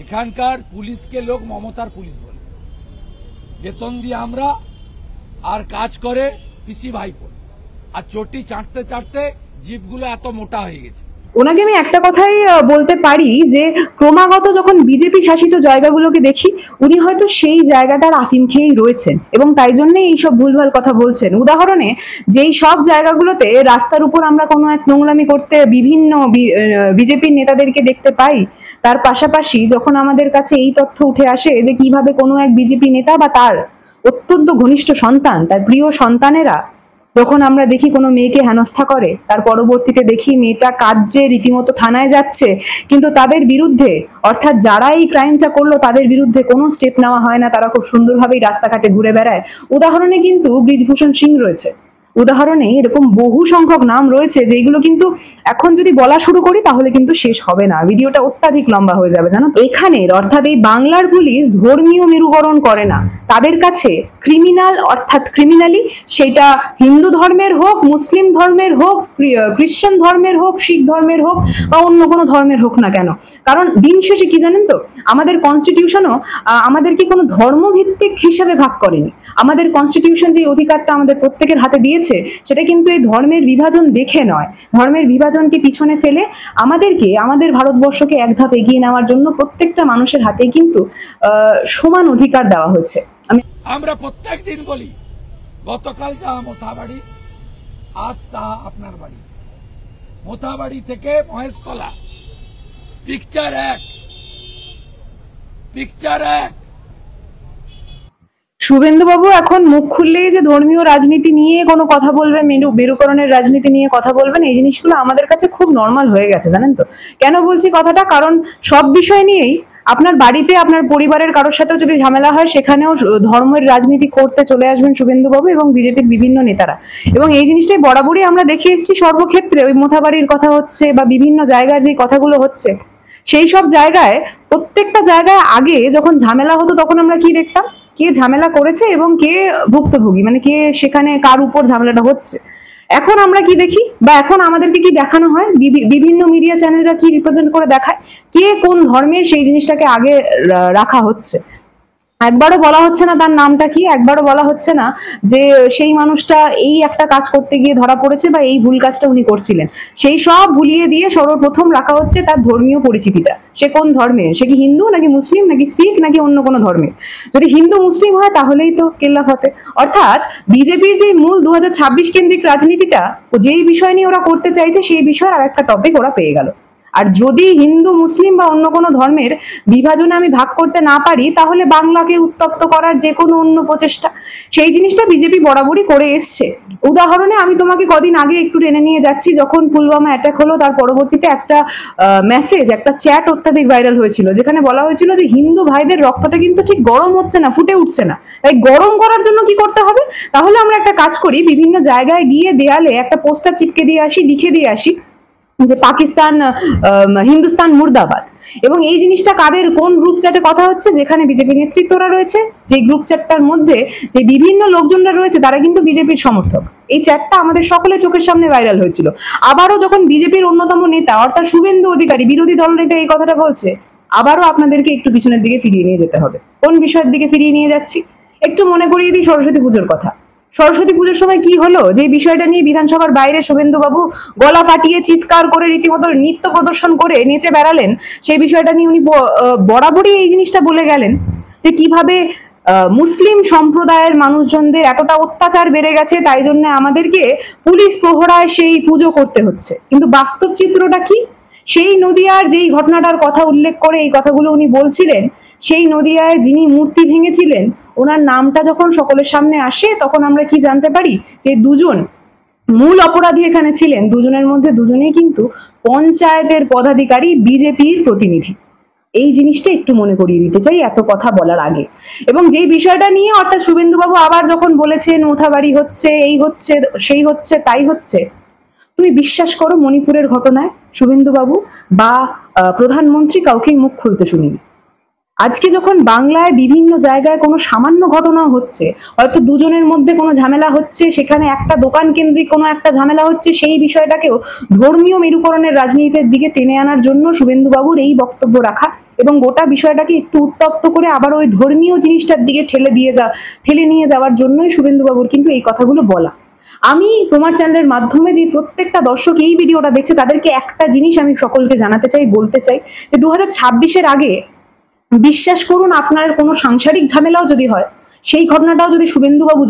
এখানকার পুলিশকে লোক মমতার পুলিশ বলে, বেতন দিয়ে আমরা, আর কাজ করে পিসি ভাইপো, আর চটি চাটতে চাটতে জিপগুলো এত মোটা হয়ে গেছে। ওনাকে আমি একটা কথাই বলতে পারি যে ক্রমাগত যখন বিজেপি শাসিত জায়গাগুলোকে দেখি উনি হয়তো সেই জায়গাটার আফিম খেয়েই রয়েছেন এবং তাই জন্যই এইসব ভুলভাল কথা বলছেন। উদাহরণে যেই সব জায়গাগুলোতে রাস্তার উপর আমরা কোনো এক নোংরামি করতে বিভিন্ন বিজেপির নেতাদেরকে দেখতে পাই, তার পাশাপাশি যখন আমাদের কাছে এই তথ্য উঠে আসে যে কিভাবে কোনো এক বিজেপি নেতা বা তার অত্যন্ত ঘনিষ্ঠ সন্তান, তার প্রিয় সন্তানেরা যখন আমরা দেখি কোনো মেয়েকে হেনস্থা করে, তার পরবর্তীতে দেখি মেয়েটা কাজে রীতিমতো থানায় যাচ্ছে, কিন্তু তাদের বিরুদ্ধে, অর্থাৎ যারা এই ক্রাইমটা করলো তাদের বিরুদ্ধে কোনো স্টেপ নেওয়া হয় না, তারা খুব সুন্দরভাবেই রাস্তাঘাটে ঘুরে বেড়ায়। উদাহরণে কিন্তু ব্রিজভূষণ সিং রয়েছে, উদাহরণে এরকম বহু সংখ্যক নাম রয়েছে যেগুলো কিন্তু এখন যদি বলা শুরু করি তাহলে কিন্তু শেষ হবে না, ভিডিওটা অত্যাধিক লম্বা হয়ে যাবে জানো। এখানের অর্থাৎ এই বাংলার পুলিশ ধর্মীয় মেরুকরণ করে না, তাদের কাছে ক্রিমিনাল অর্থাৎ ক্রিমিনালি সেটা হিন্দু ধর্মের হোক, মুসলিম ধর্মের হোক, খ্রিস্টান ধর্মের হোক, শিখ ধর্মের হোক বা অন্য কোনো ধর্মের হোক না কেন, কারণ দিন শেষে কি জানেন তো, আমাদের কনস্টিটিউশনও আমাদেরকে কোনো ধর্মভিত্তিক হিসাবে ভাগ করেনি। আমাদের কনস্টিটিউশন যে অধিকারটা আমাদের প্রত্যেকের হাতে দিয়েছে সেটা কিন্তু এই ধর্মের বিভাজন দেখে নয়, ধর্মের বিভাজনকে পিছনে ফেলে আমাদেরকে, আমাদের ভারতবর্ষকে এক ধাপ এগিয়ে নেওয়ার জন্য প্রত্যেকটা মানুষের হাতে কিন্তু সমান অধিকার দেওয়া হয়েছে। আমরা প্রত্যেক দিন বলি, গতকাল যা মোথাবাড়ি, আজ তা আপনার বাড়ি। মোথাবাড়ি থেকে মহেশতলা, পিকচার এক। শুভেন্দুবাবু এখন মুখ খুললেই যে ধর্মীয় রাজনীতি নিয়ে কোনো কথা বলবেন, মেরুকরণের রাজনীতি নিয়ে কথা বলবেন, এই জিনিসগুলো আমাদের কাছে খুব নর্মাল হয়ে গেছে জানেন তো। কেন বলছি কথাটা, কারণ সব বিষয় নিয়েই আপনার বাড়িতে আপনার পরিবারের কারোর সাথেও যদি ঝামেলা হয় সেখানেও ধর্মের রাজনীতি করতে চলে আসবেন শুভেন্দুবাবু এবং বিজেপির বিভিন্ন নেতারা, এবং এই জিনিসটাই বরাবরই আমরা দেখে এসেছি সর্বক্ষেত্রে। ওই মোথাবাড়ির কথা হচ্ছে বা বিভিন্ন জায়গার যে কথাগুলো হচ্ছে, সেই সব জায়গায় প্রত্যেকটা জায়গায় আগে যখন ঝামেলা হতো তখন আমরা কি দেখতাম, কে ঝামেলা করেছে এবং কে ভুক্তভোগী, মানে কে সেখানে কার উপর ঝামেলাটা হচ্ছে। এখন আমরা কি দেখি বা এখন আমাদেরকে কি দেখানো হয়, বিভিন্ন মিডিয়া চ্যানেলরা কি রিপ্রেজেন্ট করে দেখায়, কে কোন ধর্মের সেই জিনিসটাকে আগে রাখা হচ্ছে। একবারও বলা হচ্ছে না তার নামটা কি, একবারও বলা হচ্ছে না যে সেই মানুষটা এই একটা কাজ করতে গিয়ে ধরা পড়েছে বা এই ভুল কাজটা উনি করছিলেন। সেই সব ভুলিয়ে দিয়ে সর্বপ্রথম রাখা হচ্ছে তার ধর্মীয় পরিচিতিটা, সে কোন ধর্মের, সে কি হিন্দু নাকি মুসলিম নাকি শিখ নাকি অন্য কোনো ধর্মের। যদি হিন্দু মুসলিম হয় তাহলেই তো কেল্লা ফতে। অর্থাৎ বিজেপির যে মূল 2026 কেন্দ্রিক রাজনীতিটা, যেই বিষয় নিয়ে ওরা করতে চাইছে সেই বিষয়ের আর একটা টপিক ওরা পেয়ে গেল। আর যদি হিন্দু মুসলিম বা অন্য কোনো ধর্মের বিভাজনে আমি ভাগ করতে না পারি তাহলে বাংলাকে উত্তপ্ত করার যে কোনো অন্য প্রচেষ্টা, সেই জিনিসটা বিজেপি বরাবরই করে এসছে। উদাহরণে আমি তোমাকে কদিন আগে একটু টেনে নিয়ে যাচ্ছি, যখন পুলওয়ামা অ্যাটাক হলো তার পরবর্তীতে একটা মেসেজ, একটা চ্যাট অত্যাধিক ভাইরাল হয়েছিল যেখানে বলা হয়েছিল যে হিন্দু ভাইদের রক্তটা কিন্তু ঠিক গরম হচ্ছে না, ফুটে উঠছে না, তাই গরম করার জন্য কি করতে হবে, তাহলে আমরা একটা কাজ করি, বিভিন্ন জায়গায় গিয়ে দেয়ালে একটা পোস্টার চিপকে দিয়ে আসি, লিখে দিয়ে আসি যে পাকিস্তান হিন্দুস্তান মুর্দাবাদ। এবং এই জিনিসটা কাদের কোন গ্রুপ চ্যাটে কথা হচ্ছে, যেখানে বিজেপি নেতৃত্বরা রয়েছে, যে গ্রুপ চ্যাটটার মধ্যে যে বিভিন্ন লোকজনরা রয়েছে তারা কিন্তু বিজেপির সমর্থক। এই চ্যাটটা আমাদের সকলের চোখের সামনে ভাইরাল হয়েছিল। আবারও যখন বিজেপির অন্যতম নেতা অর্থাৎ শুভেন্দু অধিকারী, বিরোধী দলনেতা, এই কথাটা বলছে, আবারও আপনাদেরকে একটু পিছনের দিকে ফিরিয়ে নিয়ে যেতে হবে। কোন বিষয়ের দিকে ফিরিয়ে নিয়ে যাচ্ছি একটু মনে করিয়ে দিই, সরস্বতী পুজোর কথা। সরস্বতী পুজোর সময় কি হলো, যে বিষয়টা নিয়ে বিধানসভার বাইরে শুভেন্দুবাবু গলা ফাটিয়ে চিৎকার করে রীতিমতো নৃত্য প্রদর্শন করে নেচে বেড়ালেন, সেই বিষয়টা নিয়ে উনি বরাবরই এই জিনিসটা বলে গেলেন যে কিভাবে মুসলিম সম্প্রদায়ের মানুষজনদের এতটা অত্যাচার বেড়ে গেছে, তাই জন্য আমাদেরকে পুলিশ প্রহরায় সেই পুজো করতে হচ্ছে। কিন্তু বাস্তব চিত্রটা কি, সেই নদিয়ার যেই ঘটনাটার কথা উল্লেখ করে এই কথাগুলো উনি বলছিলেন, সেই নদিয়ায় যিনি মূর্তি ভেঙেছিলেন ওনার নামটা যখন সকলের সামনে আসে তখন আমরা কি জানতে পারি যে দুজন মূল অপরাধী এখানে ছিলেন, দুজনের মধ্যে দুজনেই কিন্তু পঞ্চায়েতের পদাধিকারী, বিজেপির প্রতিনিধি। এই জিনিসটা একটু মনে করিয়ে দিতে চাই এত কথা বলার আগে। এবং যেই বিষয়টা নিয়ে অর্থাৎ শুভেন্দুবাবু আবার যখন বলেছেন মোথাবাড়ি হচ্ছে, এই হচ্ছে, সেই হচ্ছে, তাই হচ্ছে, তুমি বিশ্বাস করো মণিপুরের ঘটনায় শুভেন্দুবাবু বা প্রধানমন্ত্রী কাউকেই মুখ খুলতে শুনিনি। আজকে যখন বাংলায় বিভিন্ন জায়গায় কোনো সামান্য ঘটনা হচ্ছে, হয়তো দুজনের মধ্যে কোনো ঝামেলা হচ্ছে, সেখানে একটা দোকান কেন্দ্রিক কোনো একটা ঝামেলা হচ্ছে, সেই বিষয়টাকেও ধর্মীয় মেরুকরণের রাজনীতির দিকে টেনে আনার জন্য শুভেন্দুবাবুর এই বক্তব্য রাখা এবং গোটা বিষয়টাকে একটু উত্তপ্ত করে আবার ওই ধর্মীয় জিনিসটার দিকে ঠেলে নিয়ে যাওয়ার জন্যই শুভেন্দুবাবুর কিন্তু এই কথাগুলো বলা। আমি তোমার চ্যানেলের মাধ্যমে যে প্রত্যেকটা দর্শক এই ভিডিওটা দেখছে তাদেরকে একটা জিনিস আমি সকলকে জানাতে চাই, বলতে চাই যে 2026-এর আগে বিশ্বাস করুন, আপনার কোনো সাংসারিক ঝামেলাও যদি হয়, সেই ঘটনাটাও যদি শুভেন্দুবাবু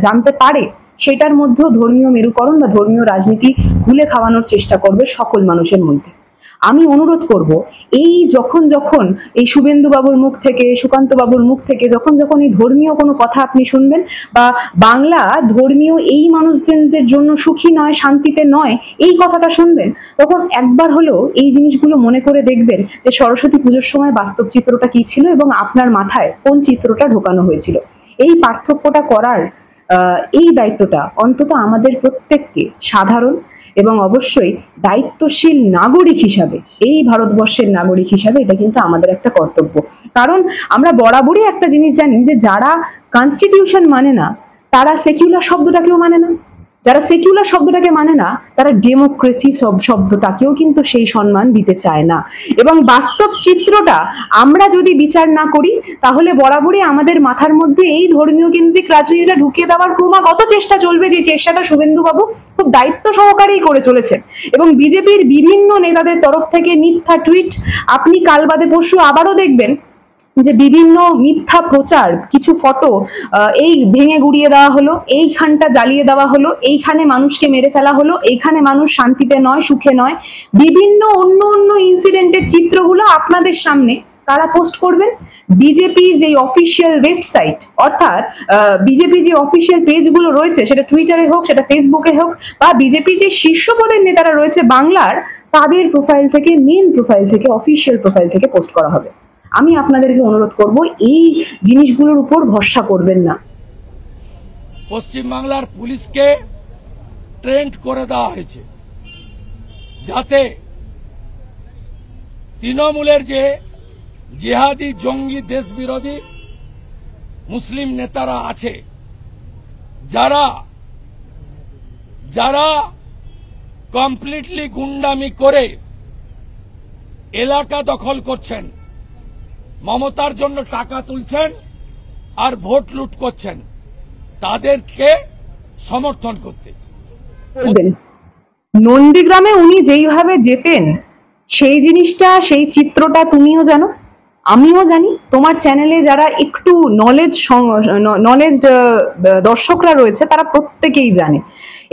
জানতে পারে, সেটার মধ্যেও ধর্মীয় মেরুকরণ বা ধর্মীয় রাজনীতি ঘুলে খাওয়ানোর চেষ্টা করবে সকল মানুষের মধ্যে। আমি অনুরোধ করব, এই যখন এই শুভেন্দুবাবুর মুখ থেকে, সুকান্ত বাবুর মুখ থেকে যখন এই ধর্মীয় কোনো কথা আপনি শুনবেন, বা বাংলা ধর্মীয় এই মানুষদের জন্য সুখী নয়, শান্তিতে নয়, এই কথাটা শুনবেন, তখন একবার হলেও এই জিনিসগুলো মনে করে দেখবেন যে সরস্বতী পুজোর সময় বাস্তব চিত্রটা কি ছিল এবং আপনার মাথায় কোন চিত্রটা ঢোকানো হয়েছিল। এই পার্থক্যটা করার এই দায়িত্বটা অন্তত আমাদের প্রত্যেককে সাধারণ এবং অবশ্যই দায়িত্বশীল নাগরিক হিসাবে, এই ভারতবর্ষের নাগরিক হিসাবে এটা কিন্তু আমাদের একটা কর্তব্য। কারণ আমরা বরাবরই একটা জিনিস জানি যে যারা কনস্টিটিউশন মানে না, তারা সেকুলার শব্দটাকেও মানে না, যারা সেকুলার শব্দটাকে মানে না, তারা ডেমোক্রেসি শব্দটাকেও কিন্তু সেই সম্মান দিতে চায় না। এবং বাস্তব চিত্রটা আমরা যদি বিচার না করি, তাহলে বরাবরই আমাদের মাথার মধ্যে এই ধর্মীয় কেন্দ্রিক রাজনীতিটা ঢুকিয়ে দেওয়ার ক্রমাগত চেষ্টা চলবে, যে চেষ্টাটা শুভেন্দুবাবু খুব দায়িত্ব সহকারেই করে চলেছেন। এবং বিজেপির বিভিন্ন নেতাদের তরফ থেকে মিথ্যা টুইট, আপনি কাল বাদে পরশু আবারও দেখবেন যে বিভিন্ন মিথ্যা প্রচার, কিছু ফটো এই ভেঙে গুড়িয়ে দেওয়া হলো, এইখানটা জ্বালিয়ে দেওয়া হলো, এইখানে মানুষকে মেরে ফেলা হলো, এইখানে মানুষ শান্তিতে নয়, সুখে নয়, বিভিন্ন অন্য ইনসিডেন্টের চিত্রগুলো আপনাদের সামনে কারা পোস্ট করবেন? বিজেপি যে অফিসিয়াল ওয়েবসাইট, অর্থাৎ বিজেপি যে অফিসিয়াল পেজগুলো রয়েছে, সেটা টুইটারে হোক, সেটা ফেসবুকে হোক, বা বিজেপি যে শীর্ষ পদের নেতারা রয়েছে বাংলার, তাদের প্রোফাইল থেকে, মেন প্রোফাইল থেকে, অফিসিয়াল প্রোফাইল থেকে পোস্ট করা হবে। আমি আপনাদেরকে অনুরোধ করব, এই জিনিসগুলোর উপর ভরসা করবেন না। পশ্চিমবাংলার পুলিশকে ট্রেন্ড করে দেওয়া হয়েছে যাতে তৃণমূলের যে জিহাদি, জঙ্গি, দেশবিরোধী মুসলিম নেতারা আছে, যারা কমপ্লিটলি গুন্ডামি করে এলাকা দখল করছেন, মমতার জন্য টাকা তুলছেন আর ভোট লুট করছেন, তাদেরকে সমর্থন করতে। নন্দীগ্রামে উনি যেইভাবে যেতেন, সেই জিনিসটা, সেই চিত্রটা তুমিও জানো, আমিও জানি, তোমার চ্যানেলে যারা একটু নলেজ দর্শকরা রয়েছে তারা প্রত্যেকেই জানে।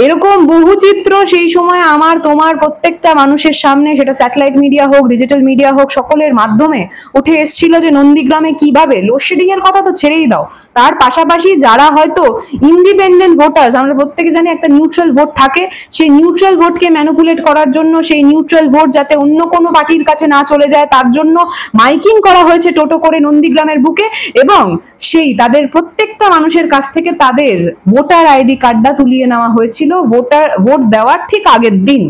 এরকম বহু চিত্র সেই সময় আমার, তোমার, প্রত্যেকটা মানুষের সামনে, সেটা স্যাটেলাইট মিডিয়া হোক, ডিজিটাল মিডিয়া হোক, সকলের মাধ্যমে উঠে এসেছিল যে নন্দীগ্রামে কিভাবে লোডশেডিং এর কথা তো ছেড়েই দাও, তার পাশাপাশি যারা হয়তো ইন্ডিপেন্ডেন্ট ভোটার্স, আমরা প্রত্যেকে জানি একটা নিউট্রাল ভোট থাকে, সেই নিউট্রাল ভোটকে ম্যানিপুলেট করার জন্য, সেই নিউট্রাল ভোট যাতে অন্য কোনো পার্টির কাছে না চলে যায়, তার জন্য মাইকিং করা হয়েছে টোটো করে নন্দীগ্রামের বুকে, এবং সেই তাদের প্রত্যেকটা মানুষের কাছ থেকে তাদের ভোটার আইডি কার্ডটা তুলিয়ে নেওয়া হয়েছিল ভোট দেওয়ার ঠিক আগের দিন।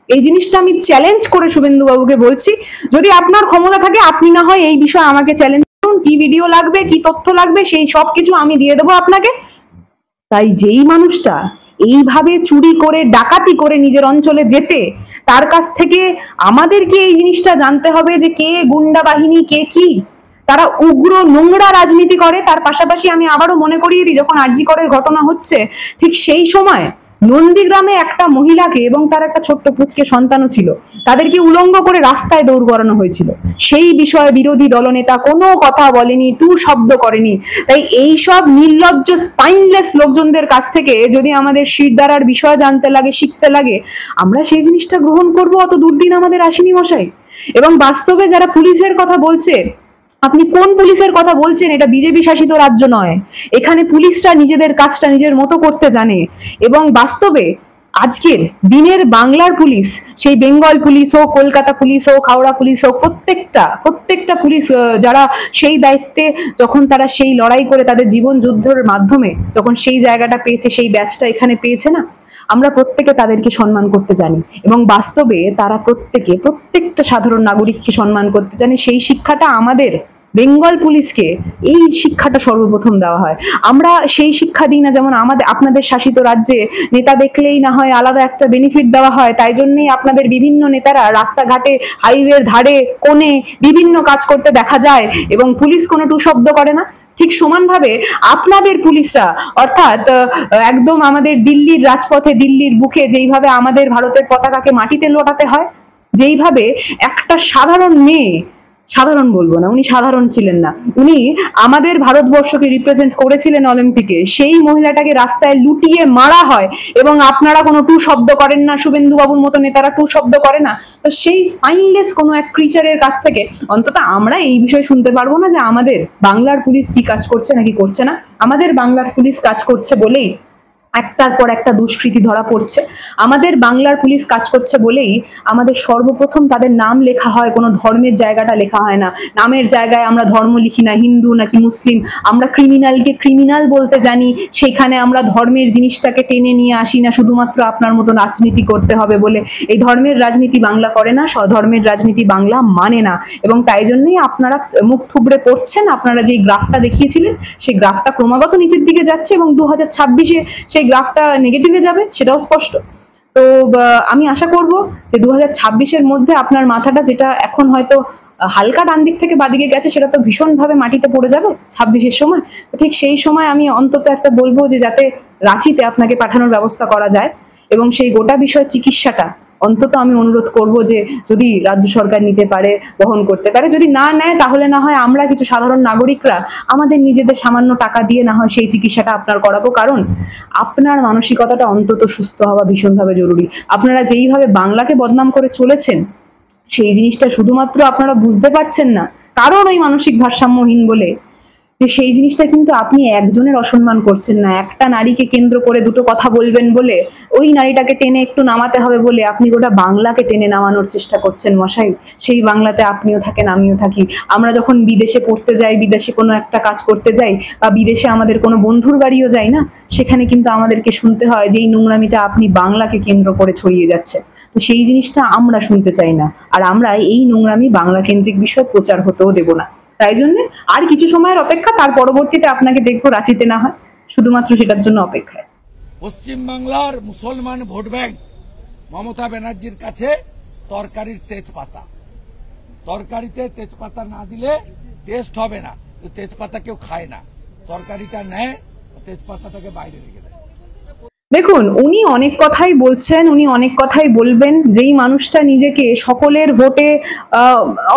এই জিনিসটা আমি চ্যালেঞ্জ করে শুভেন্দুবাবুকে বলছি, যদি আপনার ক্ষমতা থাকে আপনি না হয় এই বিষয়ে আমাকে চ্যালেঞ্জ করুন, কি ভিডিও লাগবে, কি তথ্য লাগবে, সেই সব কিছু আমি দিয়ে দেবো আপনাকে। তাই যেই মানুষটা এইভাবে চুরি করে, ডাকাতি করে নিজের অঞ্চলে যেতে, তার কাছ থেকে আমাদেরকে এই জিনিসটা জানতে হবে যে কে গুন্ডা বাহিনী, কে কি, তারা উগ্র নোংরা রাজনীতি করে। তার পাশাপাশি আমি আবারও মনে করিয়ে দিই, যখন আরজি করের ঘটনা হচ্ছে, ঠিক সেই সময় নন্দীগ্রামে একটা মহিলাকে এবং তার একটা ছোট্ট পুচকে সন্তানও ছিল, তাদেরকে উলঙ্গ করে রাস্তায় দৌড় করানো হয়েছিল। সেই বিষয়ে বিরোধী দলনেতা কোনো কথা বলেনি, টু শব্দ করেনি। তাই এই সব নির্লজ্জ, স্পাইনলেস লোকজনদের কাছ থেকে যদি আমাদের শিরদাঁড়ার বিষয় জানতে লাগে, শিখতে লাগে, আমরা সেই জিনিসটা গ্রহণ করব, অত দুর্দিন আমাদের আসেনি মশাই। এবং বাস্তবে যারা পুলিশের কথা বলছে, আপনি কোন পুলিশের কথা বলছেন? এটা বিজেপি শাসিত রাজ্য নয়, এখানে পুলিশরা নিজেদের কাজটা নিজের মতো করতে জানে। এবং বাস্তবে আজকের দিনের বাংলার পুলিশ, সেই বেঙ্গল পুলিশ হোক, কলকাতা পুলিশ হোক, হাওড়া পুলিশ হোক, প্রত্যেকটা পুলিশ যারা সেই দায়িত্বে, যখন তারা সেই লড়াই করে তাদের জীবন যুদ্ধের মাধ্যমে যখন সেই জায়গাটা পেয়েছে, সেই ব্যাচটা এখানে পেয়েছে না, আমরা প্রত্যেকে তাদেরকে সম্মান করতে জানি। এবং বাস্তবে তারা প্রত্যেকটা সাধারণ নাগরিককে সম্মান করতে জানে। সেই শিক্ষাটা আমাদের বেঙ্গল পুলিশকে এই শিক্ষাটা সর্বপ্রথম দেওয়া হয়। আমরা সেই শিক্ষা দিই না, যেমন আপনাদের শাসিত রাজ্যে নেতা দেখলেই না হয় আলাদা একটা বেনিফিট দেওয়া হয়, তাই জন্যই আপনাদের বিভিন্ন নেতারা রাস্তাঘাটে, হাইওয়ের ধারে, কোণে বিভিন্ন কাজ করতে দেখা যায় এবং পুলিশ কোনো টু শব্দ করে না। ঠিক সমানভাবে আপনাদের পুলিশরা, অর্থাৎ একদম আমাদের দিল্লির রাজপথে, দিল্লির বুকে যেইভাবে আমাদের ভারতের পতাকাকে মাটিতে লোটাতে হয়, যেইভাবে একটা সাধারণ মেয়ে, সাধারণ বলবো না, উনি সাধারণ ছিলেন না, উনি আমাদের ভারতবর্ষকে রিপ্রেজেন্ট করেছিলেন অলিম্পিকে, সেই মহিলাটাকে রাস্তায় লুটিয়ে মারা হয় এবং আপনারা কোনো টু শব্দ করেন না, শুভেন্দু বাবুর মতো নেতারা টু শব্দ করে না। তো সেই স্পাইনলেস কোনো এক ক্রিচারের কাছ থেকে অন্তত আমরা এই বিষয়ে শুনতে পারবো না যে আমাদের বাংলার পুলিশ কি কাজ করছে নাকি করছে না। আমাদের বাংলার পুলিশ কাজ করছে বলেই একটার পর একটা দুষ্কৃতী ধরা পড়ছে। আমাদের বাংলার পুলিশ কাজ করছে বলেই আমাদের সর্বপ্রথম তাদের নাম লেখা হয়, কোনো ধর্মের জায়গাটা লেখা হয় না, নামের জায়গায় আমরা ধর্ম লিখি না, হিন্দু নাকি মুসলিম। আমরা ক্রিমিনালকে ক্রিমিনাল বলতে জানি, সেখানে আমরা ধর্মের জিনিসটাকে টেনে নিয়ে আসি না শুধুমাত্র আপনার মতো রাজনীতি করতে হবে বলে। এই ধর্মের রাজনীতি বাংলা করে না, ধর্মের রাজনীতি বাংলা মানে না, এবং তাই জন্যই আপনারা মুখ থুবড়ে পড়ছেন। আপনারা যেই গ্রাফটা দেখিয়েছিলেন সেই গ্রাফটা ক্রমাগত নিচের দিকে যাচ্ছে এবং 2026-এ সেই গ্রাফটা নেগেটিভে যাবে, সেটাও স্পষ্ট। তো আমি আশা করব যে 2026-এর মধ্যে আপনার মাথাটা, যেটা এখন হয়তো হালকা ডান দিক থেকে বাদিকে গেছে, সেটা তো ভীষণভাবে মাটিতে পড়ে যাবে 26-এর সময়। তো ঠিক সেই সময় আমি অন্তত একটা বলবো যে যাতে রাঁচিতে আপনাকে পাঠানোর ব্যবস্থা করা যায় এবং সেই গোটা বিষয় চিকিৎসাটা অন্তত আমি অনুরোধ করব যে যদি রাজ্য সরকার নিতে পারে, বহন করতে পারে। যদি না নেয় তাহলে না হয় আমরা কিছু সাধারণ নাগরিকরা আমাদের নিজেদের সামান্য টাকা দিয়ে না হয় সেই চিকিৎসাটা আপনার করাবো, কারণ আপনার মানসিকতাটা অন্তত সুস্থ হওয়া ভীষণভাবে জরুরি। আপনারা যেইভাবে বাংলাকে বদনাম করে চলেছেন সেই জিনিসটা শুধুমাত্র আপনারা বুঝতে পারছেন না, কারণ ওই মানসিক ভারসাম্যহীন বলে, যে সেই জিনিসটা কিন্তু আপনি একজনের অসম্মান করছেন না, একটা নারীকে কেন্দ্র করে দুটো কথা বলবেন বলে, ওই নারীটাকে টেনে একটু নামাতে হবে বলে আপনি গোটা বাংলাকে টেনে নামানোর চেষ্টা করছেন মশাই। সেই বাংলাতে আপনিও থাকেন, আমিও থাকি। আমরা যখন বিদেশে পড়তে যাই, বিদেশে কোনো একটা কাজ করতে যাই, বা বিদেশে আমাদের কোনো বন্ধুর বাড়িও যাই না, সেখানে কিন্তু আমাদেরকে শুনতে হয় যে এই নোংরামিটা আপনি বাংলাকে কেন্দ্র করে ছড়িয়ে যাচ্ছে। তো সেই জিনিসটা আমরা শুনতে চাই না, আর আমরা এই নোংরামি বাংলা কেন্দ্রিক বিষয় প্রচার হতেও দেব না। তাই জন্য আর কিছু সময়ের অপেক্ষা, তার পরবর্তীতে আপনাকে দেখবো রাঁচিতে না হয়, শুধুমাত্র সেটার জন্য অপেক্ষায়। পশ্চিমবাংলার মুসলমান ভোট ব্যাংক মমতা ব্যানার্জির কাছে তরকারির তেজপাতা, তরকারিতে তেজপাতা না দিলে টেস্ট হবে না, তো তেজপাতা কেউ খায় না, তরকারিটা নেয়, তেজপাতাটাকে বাইরে রেখে দেয়। দেখুন, উনি অনেক কথাই বলছেন, উনি অনেক কথাই বলবেন। যেই মানুষটা নিজেকে সকলের ভোটে,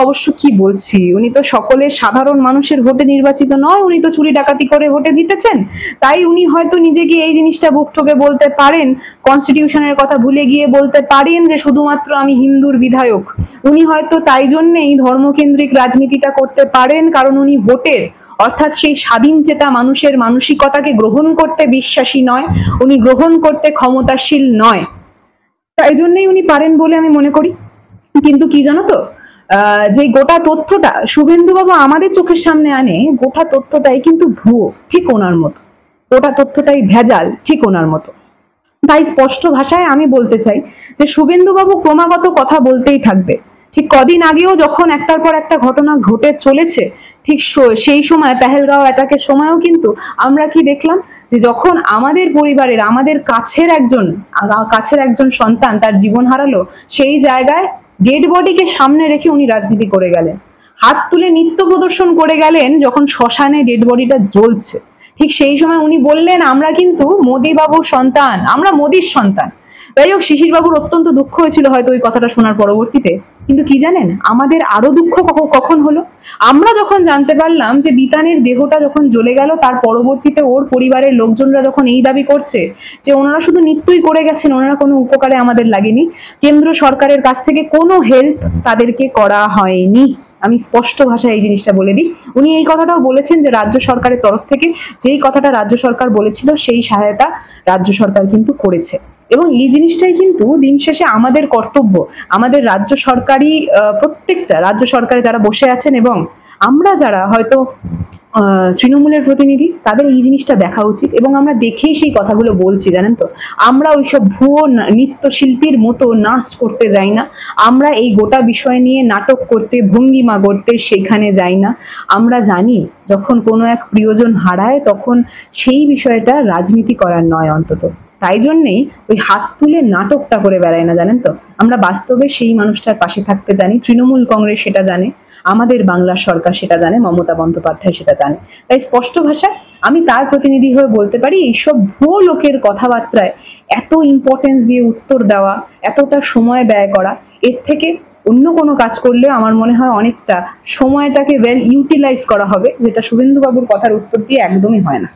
অবশ্য কি বলছি, উনি তো সকলের সাধারণ মানুষের ভোটে নির্বাচিত নয়, উনি তো চুরি ডাকাতি করে ভোটে জিতেছেন। তাই উনি হয়তো নিজেকে এই জিনিসটা বুক ঠোকে বলতে পারেন, কনস্টিটিউশনের কথা ভুলে গিয়ে বলতে পারেন যে শুধুমাত্র আমি হিন্দুর বিধায়ক। উনি হয়তো তাই জন্যেই ধর্মকেন্দ্রিক রাজনীতিটা করতে পারেন, কারণ উনি ভোটের, অর্থাৎ সেই স্বাধীন চেতা মানুষের মানসিকতাকে গ্রহণ করতে বিশ্বাসী নয়, উনি গ্রহণ করতে ক্ষমতাশীল নয়। তাই জন্যই উনি পারেন বলে আমি মনে করি। কিন্তু কি জানো তো, যে গোটা তথ্যটা শুভেন্দুবাবু আমাদের চোখের সামনে আনে, গোটা তথ্যটাই কিন্তু ভুয়ো, ঠিক ওনার মতো। গোটা তথ্যটাই ভেজাল, ঠিক ওনার মতো। তাই স্পষ্ট ভাষায় আমি বলতে চাই যে শুভেন্দুবাবু ক্রমাগত কথা বলতেই থাকবে। ঠিক কদিন আগেও যখন একটার পর একটা ঘটনা ঘটে চলেছে, ঠিক সেই সময় পেহেলগাঁও অ্যাটাকের সময়ও কিন্তু আমরা কি দেখলাম, যে যখন আমাদের পরিবারের, আমাদের কাছের একজন সন্তান তার জীবন হারালো, সেই জায়গায় ডেড বডিকে সামনে রেখে উনি রাজনীতি করে গেলেন, হাত তুলে নৃত্য প্রদর্শন করে গেলেন যখন শ্মশানে ডেড বডিটা জ্বলছে। ঠিক সেই সময় উনি বললেন আমরা কিন্তু মোদি বাবুর সন্তান, আমরা মোদির সন্তান। যাই হোক, শিশির বাবুর অত্যন্ত দুঃখ হয়েছিল হয়তো ওই কথাটা শোনার পরবর্তীতে, কিন্তু কি জানেন আমাদের আরো দুঃখ কখন হলো, আমরা যখন জানতে পারলাম যে বিতানের দেহটা যখন জ্বলে গেল, তার পরবর্তীতে ওর পরিবারের লোকজনরা যখন এই দাবি করছে যে ওনারা শুধু নৃত্যই করে গেছেন, ওনারা কোনো উপকারে আমাদের লাগেনি, কেন্দ্র সরকারের কাছ থেকে কোনো হেল্প তাদেরকে করা হয়নি। আমি স্পষ্ট ভাষায় এই জিনিসটা বলে দিই। উনি এই কথাটাও বলেছেন যে রাজ্য সরকারের তরফ থেকে যেই কথাটা রাজ্য সরকার বলেছিল সেই সহায়তা রাজ্য সরকার কিন্তু করেছে, এবং এই জিনিসটাই কিন্তু দিন শেষে আমাদের কর্তব্য। আমাদের রাজ্য সরকারি, প্রত্যেকটা রাজ্য সরকারে যারা বসে আছেন এবং আমরা যারা হয়তো তৃণমূলের প্রতিনিধি, তাদের এই জিনিসটা দেখা উচিত, এবং আমরা দেখেই সেই কথাগুলো বলছি, জানেন তো। আমরা ওইসব ভুয়ো নৃত্যশিল্পীর মতো নাচ করতে যাই না, আমরা এই গোটা বিষয় নিয়ে নাটক করতে, ভঙ্গিমা করতে সেখানে যাই না। আমরা জানি যখন কোনো এক প্রিয়জন হারায় তখন সেই বিষয়টা রাজনীতি করার নয় অন্তত। তাই জন্যেই ওই হাত তুলে নাটকটা করে বেড়ায় না, জানেন তো। আমরা বাস্তবে সেই মানুষটার পাশে থাকতে জানি, তৃণমূল কংগ্রেস সেটা জানে, আমাদের বাংলার সরকার সেটা জানে, মমতা বন্দ্যোপাধ্যায় সেটা জানে। তাই স্পষ্ট ভাষায় আমি তার প্রতিনিধি হয়ে বলতে পারি, এইসব ভুয়ো লোকের কথাবার্তায় এত ইম্পর্টেন্স দিয়ে উত্তর দেওয়া, এতটা সময় ব্যয় করা, এর থেকে অন্য কোনো কাজ করলে আমার মনে হয় অনেকটা সময়টাকে ওয়েল ইউটিলাইজ করা হবে, যেটা শুভেন্দুবাবুর কথার উত্তর দিয়ে একদমই হয় না।